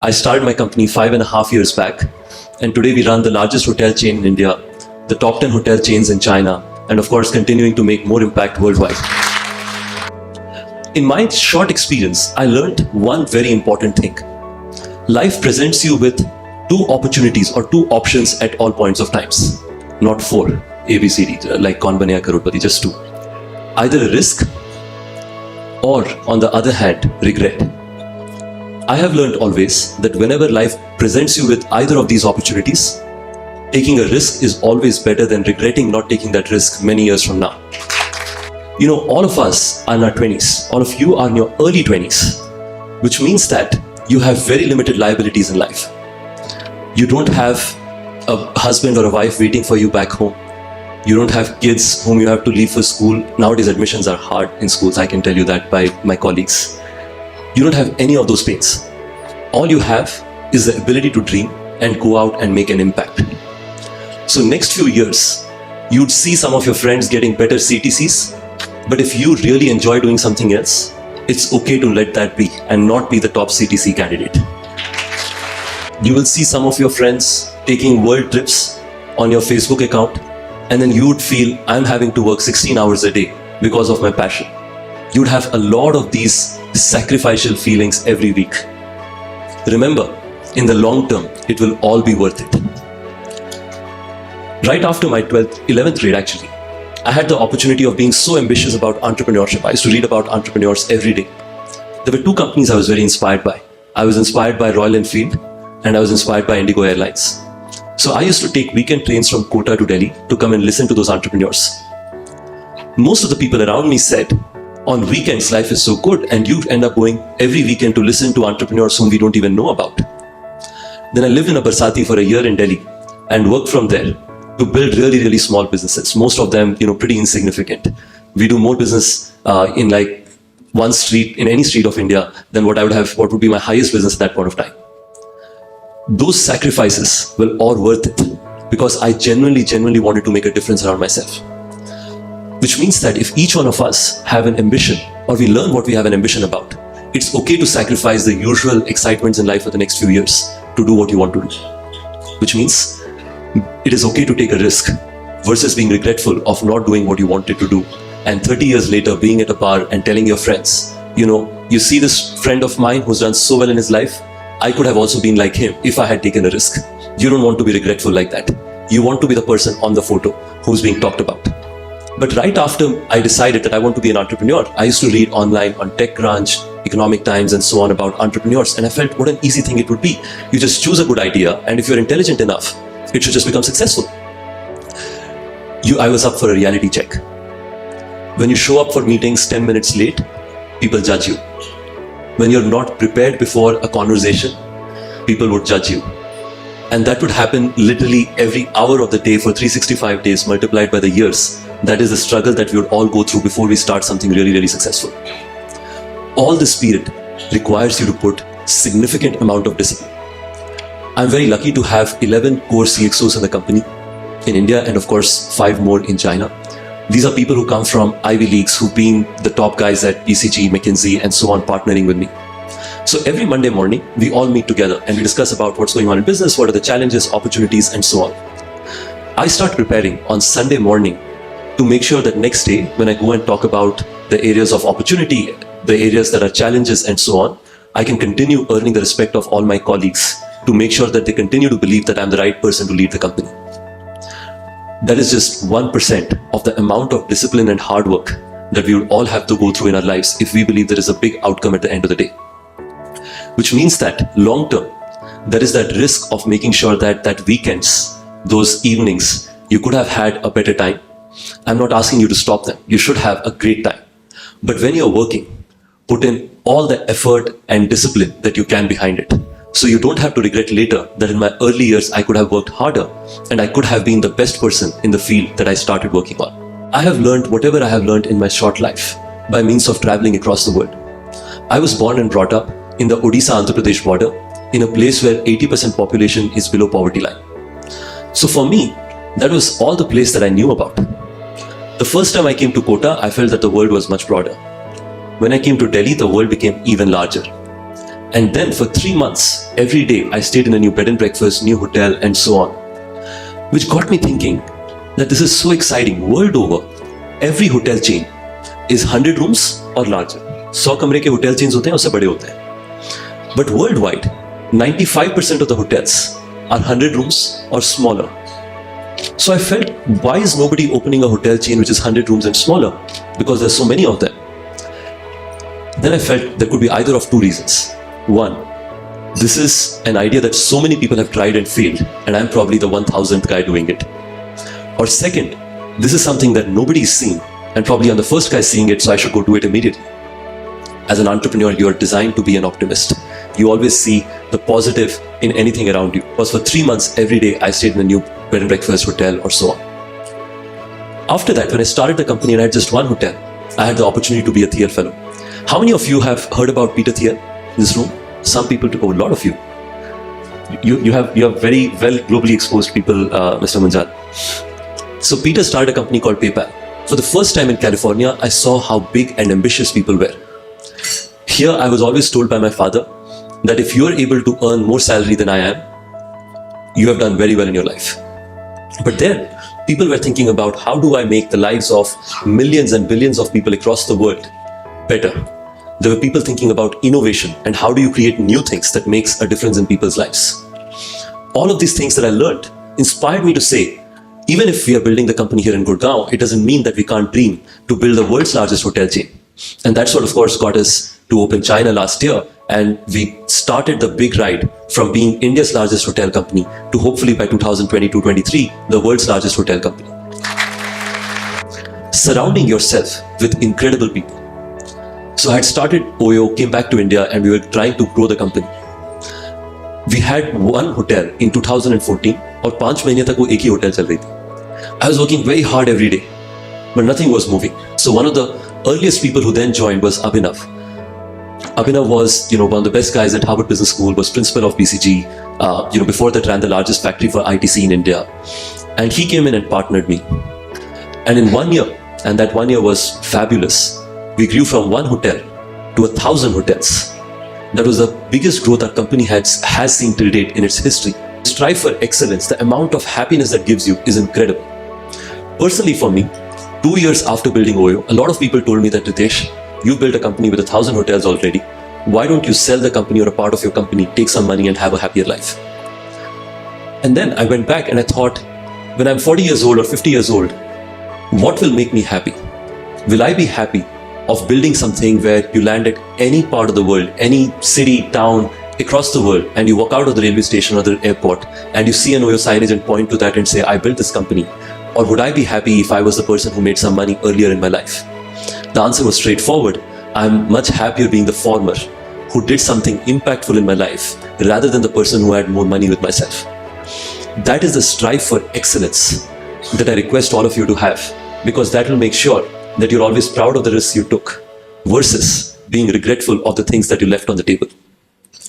I started my company 5.5 years back, and today we run the largest hotel chain in India, the top 10 hotel chains in China, and of course continuing to make more impact worldwide. In my short experience, I learned one very important thing. Life presents you with two opportunities or two options at all points of times, not four, A, B, C, D, like Kaun Baneya Crorepati, just two. Either a risk or, on the other hand, regret. I have learned always that whenever life presents you with either of these opportunities, taking a risk is always better than regretting not taking that risk many years from now. You know, all of us are in our 20s. All of you are in your early 20s, which means that you have very limited liabilities in life. You don't have a husband or a wife waiting for you back home. You don't have kids whom you have to leave for school. Nowadays, admissions are hard in schools. I can tell you that by my colleagues. You don't have any of those pains. All you have is the ability to dream and go out and make an impact. So next few years, you'd see some of your friends getting better CTCs, but if you really enjoy doing something else, it's okay to let that be and not be the top CTC candidate. You will see some of your friends taking world trips on your Facebook account, and then you would feel, I'm having to work 16 hours a day because of my passion. You'd have a lot of these sacrificial feelings every week. Remember, in the long term, it will all be worth it. Right after my 11th grade actually, I had the opportunity of being so ambitious about entrepreneurship. I used to read about entrepreneurs every day. There were two companies I was very inspired by. I was inspired by Royal Enfield and I was inspired by Indigo Airlines. So I used to take weekend trains from Kota to Delhi to come and listen to those entrepreneurs. Most of the people around me said, on weekends life is so good and you end up going every weekend to listen to entrepreneurs whom we don't even know about. Then I lived in a Barsati for a year in Delhi and worked from there to build really small businesses. Most of them, pretty insignificant. We do more business in like one street, in any street of India, than what would be my highest business at that point of time. Those sacrifices were all worth it because I genuinely wanted to make a difference around myself. Which means that if each one of us have an ambition, or we learn what we have an ambition about, it's okay to sacrifice the usual excitements in life for the next few years to do what you want to do. Which means it is okay to take a risk versus being regretful of not doing what you wanted to do. And 30 years later, being at a bar and telling your friends, you see this friend of mine who's done so well in his life, I could have also been like him if I had taken a risk. You don't want to be regretful like that. You want to be the person on the photo who's being talked about. But right after I decided that I want to be an entrepreneur, I used to read online on TechCrunch, Economic Times and so on about entrepreneurs, and I felt what an easy thing it would be. You just choose a good idea, and if you're intelligent enough, it should just become successful. I was up for a reality check. When you show up for meetings 10 minutes late, people judge you. When you're not prepared before a conversation, people would judge you. And that would happen literally every hour of the day for 365 days multiplied by the years. That is the struggle that we would all go through before we start something really successful. All this period requires you to put significant amount of discipline. I'm very lucky to have 11 core CXOs in the company in India and of course 5 more in China. These are people who come from Ivy Leagues, who've been the top guys at BCG, McKinsey and so on partnering with me. So every Monday morning, we all meet together and we discuss about what's going on in business, what are the challenges, opportunities and so on. I start preparing on Sunday morning to make sure that next day when I go and talk about the areas of opportunity, the areas that are challenges and so on, I can continue earning the respect of all my colleagues to make sure that they continue to believe that I'm the right person to lead the company. That is just 1% of the amount of discipline and hard work that we would all have to go through in our lives if we believe there is a big outcome at the end of the day. Which means that long term, there is that risk of making sure that weekends, those evenings, you could have had a better time. I'm not asking you to stop them. You should have a great time. But when you're working, put in all the effort and discipline that you can behind it. So you don't have to regret later that in my early years, I could have worked harder and I could have been the best person in the field that I started working on. I have learned whatever I have learned in my short life by means of traveling across the world. I was born and brought up in the Odisha-Andhra Pradesh border in a place where 80% population is below poverty line. So for me, that was all the place that I knew about. The first time I came to Kota, I felt that the world was much broader. When I came to Delhi, the world became even larger. And then for 3 months, every day I stayed in a new bed and breakfast, new hotel, and so on. Which got me thinking that this is so exciting. World over, every hotel chain is 100 rooms or larger. 100 कमरे के hotel chains होते हैं, उससे बड़े होते हैं. But worldwide, 95% of the hotels are 100 rooms or smaller. So I felt, why is nobody opening a hotel chain which is 100 rooms and smaller? Because there's so many of them. Then I felt there could be either of two reasons. One, this is an idea that so many people have tried and failed, and I'm probably the 1000th guy doing it. Or second, this is something that nobody's seen, and probably I'm the first guy seeing it, so I should go do it immediately. As an entrepreneur, you are designed to be an optimist. You always see the positive in anything around you. Because for 3 months, every day, I stayed in a new bed and breakfast hotel or so on. After that, when I started the company and I had just one hotel, I had the opportunity to be a Thiel fellow. How many of you have heard about Peter Thiel in this room? Some people, a lot of you. You have very well globally exposed people, Mr. Munjal. So Peter started a company called PayPal. For the first time in California, I saw how big and ambitious people were. Here, I was always told by my father that if you are able to earn more salary than I am, you have done very well in your life. But then, people were thinking about how do I make the lives of millions and billions of people across the world better. There were people thinking about innovation and how do you create new things that makes a difference in people's lives. All of these things that I learned inspired me to say, even if we are building the company here in Gurgaon, it doesn't mean that we can't dream to build the world's largest hotel chain. And that's what, of course, got us to open China last year. And we started the big ride from being India's largest hotel company to hopefully by 2022-23, the world's largest hotel company. Surrounding yourself with incredible people. So I had started OYO, came back to India, and we were trying to grow the company. We had one hotel in 2014, और 5 महीने तक वो एक ही hotel चल रही थी. I was working very hard every day, but nothing was moving. So one of the earliest people who then joined was Abhinav. Abhinav was, one of the best guys at Harvard Business School, was principal of BCG. Before that ran the largest factory for ITC in India. And he came in and partnered me. And in 1 year, and that 1 year was fabulous, we grew from one hotel to 1,000 hotels. That was the biggest growth our company has seen till date in its history. Strive for excellence. The amount of happiness that gives you is incredible. Personally for me, 2 years after building OYO, a lot of people told me that, Ritesh, you built a company with 1,000 hotels already. Why don't you sell the company or a part of your company, take some money and have a happier life? And then I went back and I thought, when I'm 40 years old or 50 years old, what will make me happy? Will I be happy of building something where you land at any part of the world, any city, town, across the world, and you walk out of the railway station or the airport and you see an OYO signage and point to that and say, I built this company? Or would I be happy if I was the person who made some money earlier in my life? The answer was straightforward. I'm much happier being the former, who did something impactful in my life, rather than the person who had more money with myself. That is the strive for excellence that I request all of you to have, because that will make sure that you're always proud of the risks you took, versus being regretful of the things that you left on the table.